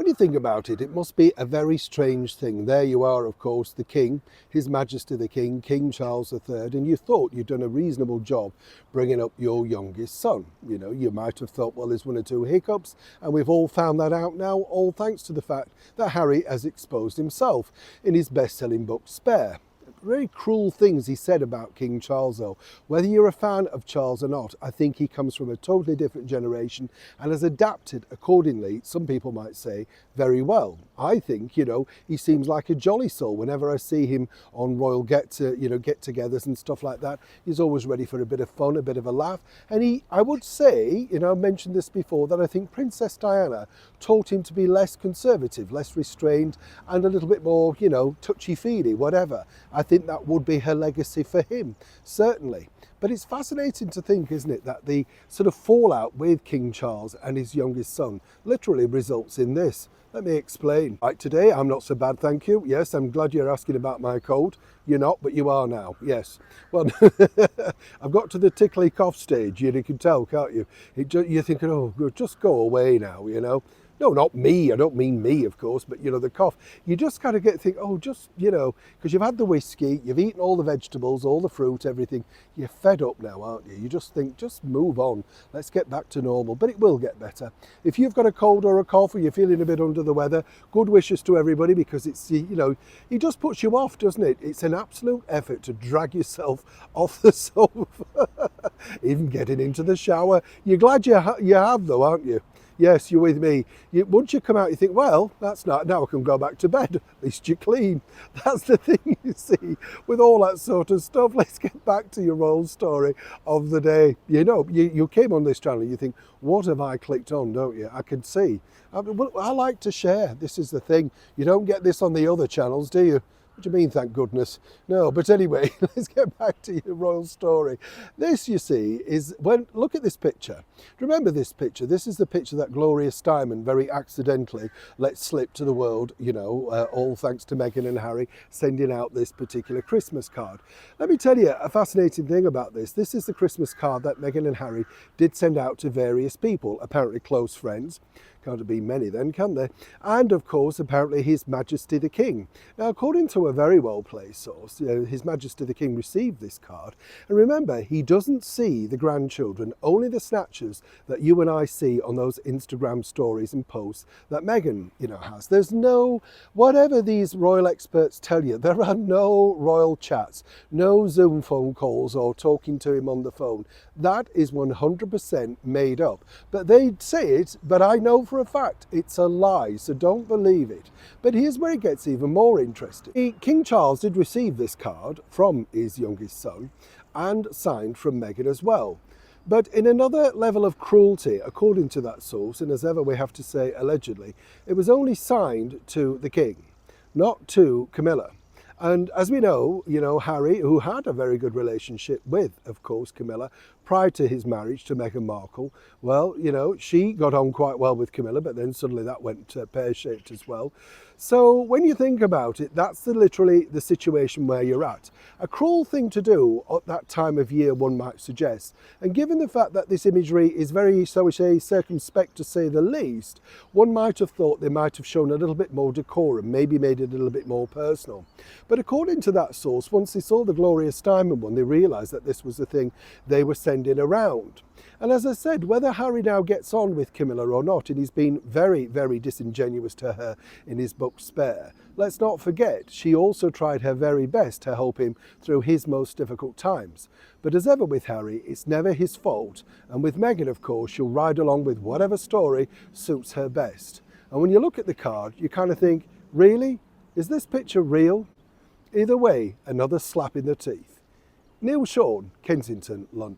When you think about it, it must be a very strange thing. There you are, of course, the King, His Majesty the King, King Charles III, and you thought you'd done a reasonable job bringing up your youngest son. You know, you might have thought, well, there's one or two hiccups, and we've all found that out now, all thanks to the fact that Harry has exposed himself in his best-selling book, Spare. Very cruel things he said about King Charles, though. Whether you're a fan of Charles or not, I think he comes from a totally different generation and has adapted accordingly, some people might say, very well. I think, you know, he seems like a jolly soul. Whenever I see him on royal get-togethers and stuff like that, he's always ready for a bit of fun, a bit of a laugh. And I would say, you know, I mentioned this before, that I think Princess Diana taught him to be less conservative, less restrained, and a little bit more, you know, touchy-feely, whatever. I think that would be her legacy for him, certainly. But it's fascinating to think, isn't it, that the sort of fallout with King Charles and his youngest son literally results in this. Let me explain. Right, today I'm not so bad, thank you. Yes, I'm glad you're asking about my cold. You're not, but you are now. Yes. Well, I've got to the tickly cough stage. You can tell, can't you? You're thinking, oh, just go away now, you know. No, not me. I don't mean me, of course, but, you know, the cough. You just kind of think, oh, just, you know, because you've had the whiskey, you've eaten all the vegetables, all the fruit, everything. You're fed up now, aren't you? You just think, just move on. Let's get back to normal. But it will get better. If you've got a cold or a cough or you're feeling a bit under the weather, good wishes to everybody, because it's, you know, it just puts you off, doesn't it? It's an absolute effort to drag yourself off the sofa, even getting into the shower. You're glad you have, though, aren't you? Yes, you're with me. Once you come out, you think, well, that's not, now I can go back to bed. At least you're clean. That's the thing, you see, with all that sort of stuff. Let's get back to your royal story of the day. You know, you came on this channel, you think, what have I clicked on, don't you? I can see. I like to share. This is the thing. You don't get this on the other channels, do you? What do you mean, thank goodness? No, but anyway, let's get back to your royal story. This, you see, is look at this picture. Remember this picture? This is the picture that Gloria Steinem very accidentally let slip to the world, you know, all thanks to Meghan and Harry sending out this particular Christmas card. Let me tell you a fascinating thing about this. This is the Christmas card that Meghan and Harry did send out to various people, apparently close friends. Can't be many then, can there? And of course, apparently His Majesty the King. Now, according to a very well-placed source, you know, His Majesty the King received this card. And remember, he doesn't see the grandchildren, only the snatches that you and I see on those Instagram stories and posts that Meghan, you know, has. There's no, whatever these royal experts tell you, there are no royal chats, no Zoom phone calls or talking to him on the phone. That is 100% made up. But they say it, but I know for a fact it's a lie, so don't believe it. But here's where it gets even more interesting. King Charles did receive this card from his youngest son and signed from Meghan as well. But in another level of cruelty, according to that source, and as ever we have to say allegedly, it was only signed to the King, not to Camilla. And as we know, you know, Harry, who had a very good relationship with, of course, Camilla, prior to his marriage to Meghan Markle, well, you know, she got on quite well with Camilla, but then suddenly that went pear-shaped as well. So when you think about it, that's literally the situation where you're at. A cruel thing to do at that time of year, one might suggest. And given the fact that this imagery is very, so we say, circumspect to say the least, one might have thought they might have shown a little bit more decorum, maybe made it a little bit more personal. But according to that source, once they saw the Gloria Steinem one, they realised that this was the thing they were sending around. And as I said, whether Harry now gets on with Camilla or not, and he's been very, very disingenuous to her in his book Spare, let's not forget, she also tried her very best to help him through his most difficult times. But as ever with Harry, it's never his fault. And with Meghan, of course, she'll ride along with whatever story suits her best. And when you look at the card, you kind of think, really? Is this picture real? Either way, another slap in the teeth. Neil Sean, Kensington, London.